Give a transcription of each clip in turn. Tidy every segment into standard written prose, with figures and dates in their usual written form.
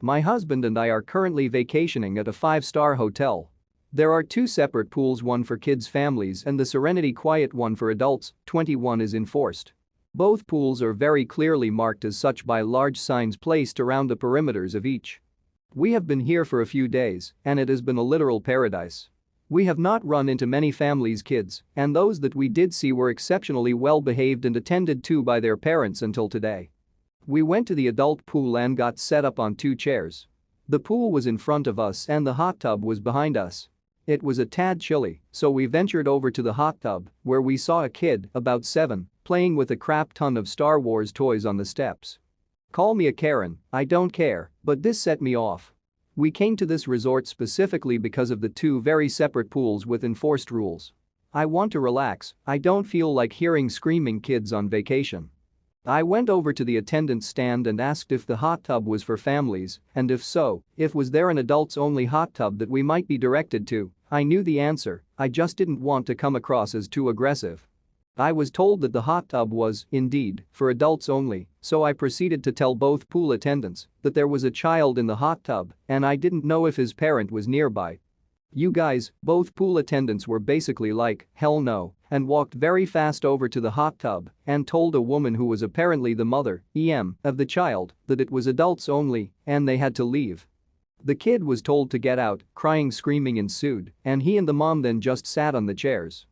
My husband and I are currently vacationing at a 5-star hotel. There are 2 separate pools, one for kids' families and the Serenity quiet one for adults, 21 is enforced. Both pools are very clearly marked as such by large signs placed around the perimeters of each. We have been here for a few days, and it has been a literal paradise. We have not run into many families' kids, and those that we did see were exceptionally well behaved and attended to by their parents until today. We went to the adult pool and got set up on 2 chairs. The pool was in front of us and the hot tub was behind us. It was a tad chilly, so we ventured over to the hot tub, where we saw a kid, about 7, playing with a crap ton of Star Wars toys on the steps. Call me a Karen, I don't care, but this set me off. We came to this resort specifically because of the 2 very separate pools with enforced rules. I want to relax, I don't feel like hearing screaming kids on vacation. I went over to the attendant stand and asked if the hot tub was for families, and if so, if was there an adults-only hot tub that we might be directed to. I knew the answer, I just didn't want to come across as too aggressive. I was told that the hot tub was, indeed, for adults only, so I proceeded to tell both pool attendants that there was a child in the hot tub and I didn't know if his parent was nearby. You guys, both pool attendants were basically like, hell no, and walked very fast over to the hot tub and told a woman who was apparently the mother, of the child, that it was adults only and they had to leave. The kid was told to get out, crying screaming ensued, and he and the mom then just sat on the chairs.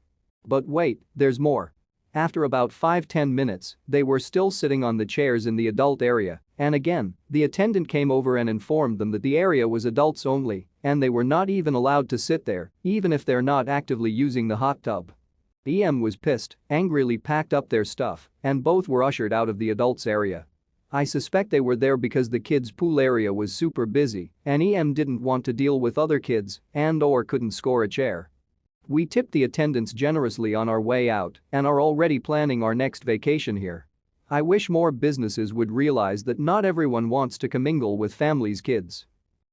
But wait, there's more. After about 5-10 minutes, they were still sitting on the chairs in the adult area, and again, the attendant came over and informed them that the area was adults only, and they were not even allowed to sit there, even if they're not actively using the hot tub. Was pissed, angrily packed up their stuff, and both were ushered out of the adults area. I suspect they were there because the kids' pool area was super busy, and didn't want to deal with other kids and/or couldn't score a chair. We tipped the attendants generously on our way out and are already planning our next vacation here. I wish more businesses would realize that not everyone wants to commingle with families' kids.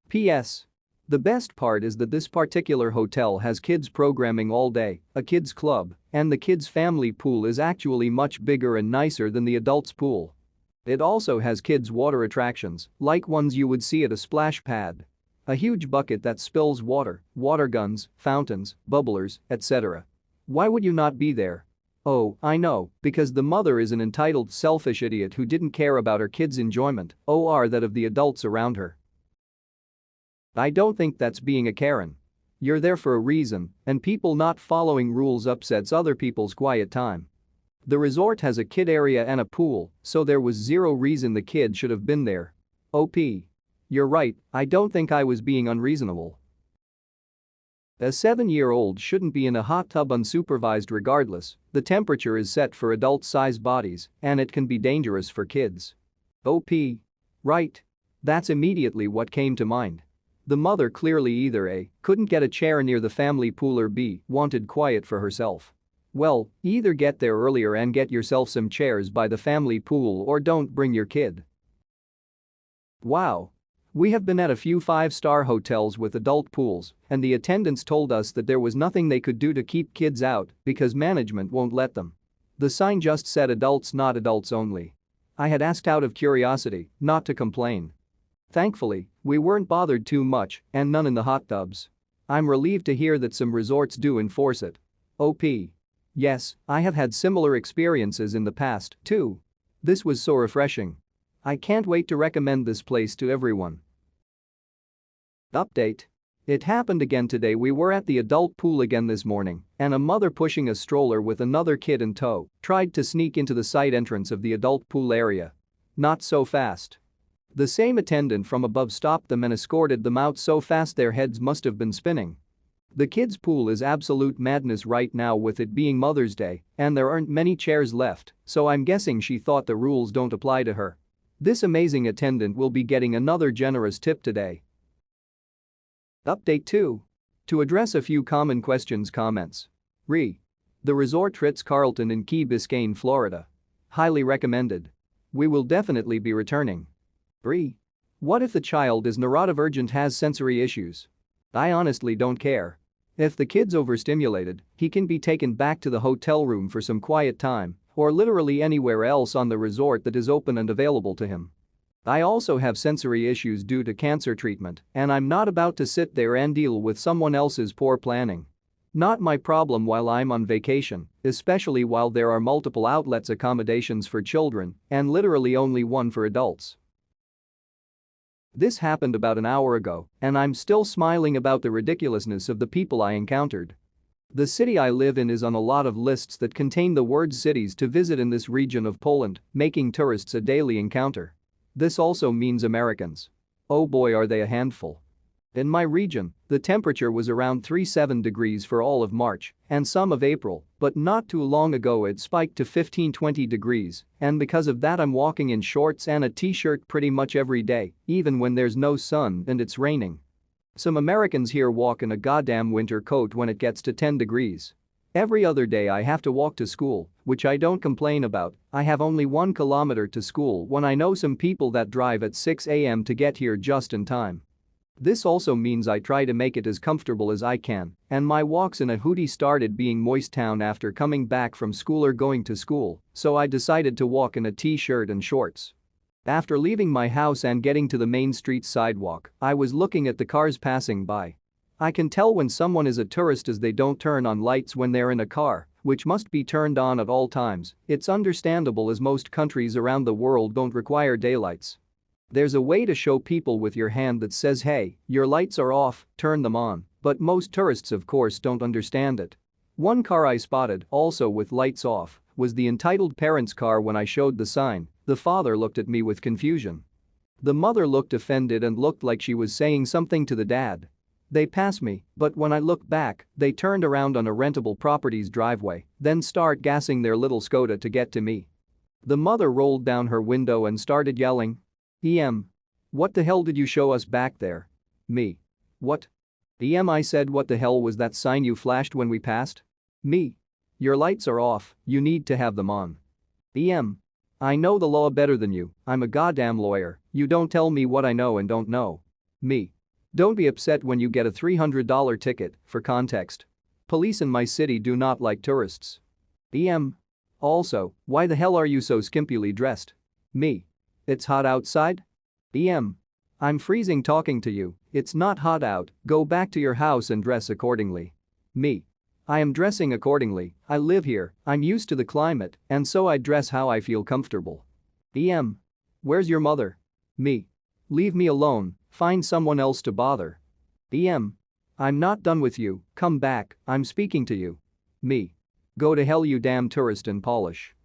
P.S. The best part is that this particular hotel has kids programming all day, a kids club, and the kids' family pool is actually much bigger and nicer than the adults' pool. It also has kids' water attractions, like ones you would see at a splash pad. A huge bucket that spills water, water guns, fountains, bubblers, etc. Why would you not be there? Oh, I know, because the mother is an entitled selfish idiot who didn't care about her kids' enjoyment or that of the adults around her. I don't think that's being a Karen. You're there for a reason, and people not following rules upsets other people's quiet time. The resort has a kid area and a pool, so there was zero reason the kid should have been there. OP. You're right, I don't think I was being unreasonable. A 7-year-old shouldn't be in a hot tub unsupervised regardless, the temperature is set for adult-sized bodies and it can be dangerous for kids. OP. Right. That's immediately what came to mind. The mother clearly either A, couldn't get a chair near the family pool or B, wanted quiet for herself. Well, either get there earlier and get yourself some chairs by the family pool or don't bring your kid. Wow. We have been at a few 5-star hotels with adult pools, and the attendants told us that there was nothing they could do to keep kids out because management won't let them. The sign just said adults, not adults only. I had asked out of curiosity, not to complain. Thankfully, we weren't bothered too much and none in the hot tubs. I'm relieved to hear that some resorts do enforce it. OP. Yes, I have had similar experiences in the past, too. This was so refreshing. I can't wait to recommend this place to everyone. Update. It happened again today. We were at the adult pool again this morning, and a mother pushing a stroller with another kid in tow tried to sneak into the side entrance of the adult pool area. Not so fast. The same attendant from above stopped them and escorted them out so fast their heads must have been spinning. The kids' pool is absolute madness right now with it being Mother's Day, and there aren't many chairs left, so I'm guessing she thought the rules don't apply to her. This amazing attendant will be getting another generous tip today. Update 2. To address a few common questions comments. The resort Ritz-Carlton in Key Biscayne, Florida. Highly recommended. We will definitely be returning. What if the child is neurodivergent, has sensory issues? I honestly don't care. If the kid's overstimulated, he can be taken back to the hotel room for some quiet time or literally anywhere else on the resort that is open and available to him. I also have sensory issues due to cancer treatment, and I'm not about to sit there and deal with someone else's poor planning. Not my problem while I'm on vacation, especially while there are multiple outlets accommodations for children and literally only one for adults. This happened about an hour ago, and I'm still smiling about the ridiculousness of the people I encountered. The city I live in is on a lot of lists that contain the words cities to visit in this region of Poland, making tourists a daily encounter. This also means Americans. Oh boy, are they a handful. In my region, the temperature was around 37 degrees for all of March and some of April, but not too long ago it spiked to 15-20 degrees, and because of that I'm walking in shorts and a t-shirt pretty much every day, even when there's no sun and it's raining. Some Americans here walk in a goddamn winter coat when it gets to 10 degrees. Every other day I have to walk to school, which I don't complain about. I have only 1 kilometer to school when I know some people that drive at 6 a.m. to get here just in time. This also means I try to make it as comfortable as I can, and my walks in a hoodie started being moist town after coming back from school or going to school, so I decided to walk in a t-shirt and shorts. After leaving my house and getting to the main street sidewalk, I was looking at the cars passing by. I can tell when someone is a tourist as they don't turn on lights when they're in a car, which must be turned on at all times. It's understandable as most countries around the world don't require daylights. There's a way to show people with your hand that says, hey, your lights are off, turn them on, but most tourists of course don't understand it. One car I spotted, also with lights off, was the entitled parent's car. When I showed the sign, the father looked at me with confusion. The mother looked offended and looked like she was saying something to the dad. They passed me, but when I looked back, they turned around on a rentable property's driveway, then start gassing their little Skoda to get to me. The mother rolled down her window and started yelling, what the hell did you show us back there? Me. What? I said, what the hell was that sign you flashed when we passed? Me. Your lights are off, you need to have them on. I know the law better than you, I'm a goddamn lawyer, you don't tell me what I know and don't know. Me. Don't be upset when you get a $300 ticket. For context, police in my city do not like tourists. Also, why the hell are you so skimpily dressed? Me. It's hot outside? I'm freezing talking to you, it's not hot out, go back to your house and dress accordingly. Me. I am dressing accordingly, I live here, I'm used to the climate, and so I dress how I feel comfortable. Where's your mother? Me. Leave me alone, find someone else to bother. I'm not done with you, come back, I'm speaking to you. Me. Go to hell you damn tourist in Polish.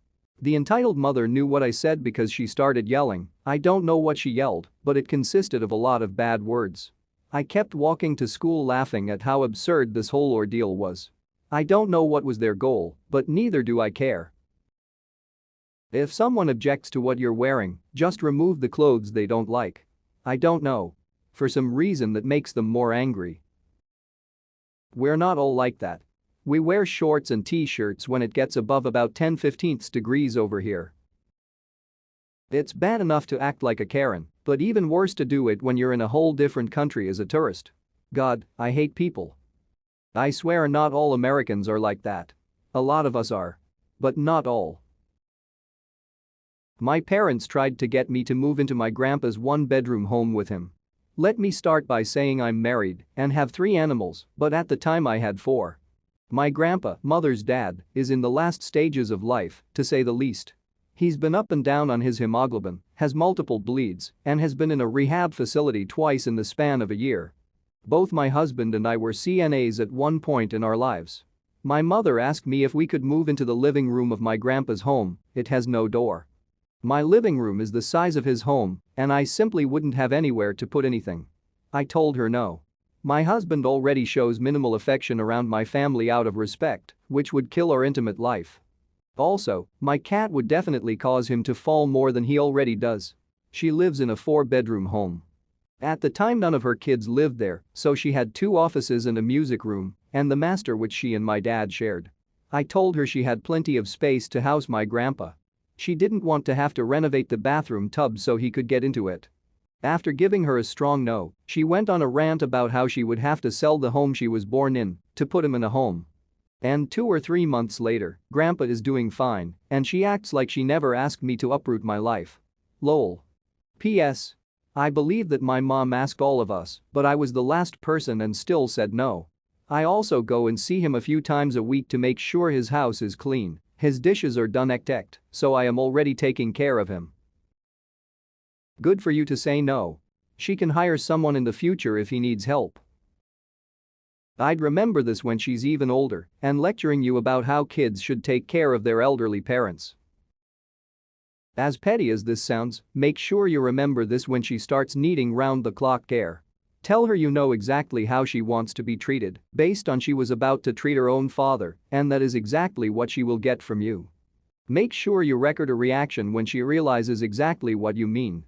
The entitled mother knew what I said because she started yelling. I don't know what she yelled, but it consisted of a lot of bad words. I kept walking to school laughing at how absurd this whole ordeal was. I don't know what was their goal, but neither do I care. If someone objects to what you're wearing, just remove the clothes they don't like. I don't know. For some reason that makes them more angry. We're not all like that. We wear shorts and t-shirts when it gets above about 10-15 degrees over here. It's bad enough to act like a Karen, but even worse to do it when you're in a whole different country as a tourist. God, I hate people. I swear not all Americans are like that. A lot of us are. But not all. My parents tried to get me to move into my grandpa's one-bedroom home with him. Let me start by saying I'm married and have 3 animals, but at the time I had 4. My grandpa, mother's dad, is in the last stages of life, to say the least. He's been up and down on his hemoglobin, has multiple bleeds, and has been in a rehab facility twice in the span of a year. Both my husband and I were CNAs at one point in our lives. My mother asked me if we could move into the living room of my grandpa's home. It has no door. My living room is the size of his home, and I simply wouldn't have anywhere to put anything. I told her no. My husband already shows minimal affection around my family out of respect, which would kill our intimate life. Also, my cat would definitely cause him to fall more than he already does. She lives in a 4-bedroom home. At the time none of her kids lived there, so she had 2 offices and a music room, and the master which she and my dad shared. I told her she had plenty of space to house my grandpa. She didn't want to have to renovate the bathroom tub so he could get into it. After giving her a strong no, she went on a rant about how she would have to sell the home she was born in to put him in a home. And 2 or 3 months later, Grandpa is doing fine, and she acts like she never asked me to uproot my life. Lol. P.S. I believe that my mom asked all of us, but I was the last person and still said no. I also go and see him a few times a week to make sure his house is clean, his dishes are done ect, so I am already taking care of him. Good for you to say no. She can hire someone in the future if he needs help. I'd remember this when she's even older and lecturing you about how kids should take care of their elderly parents. As petty as this sounds, make sure you remember this when she starts needing round-the-clock care. Tell her you know exactly how she wants to be treated, based on she was about to treat her own father, and that is exactly what she will get from you. Make sure you record a reaction when she realizes exactly what you mean.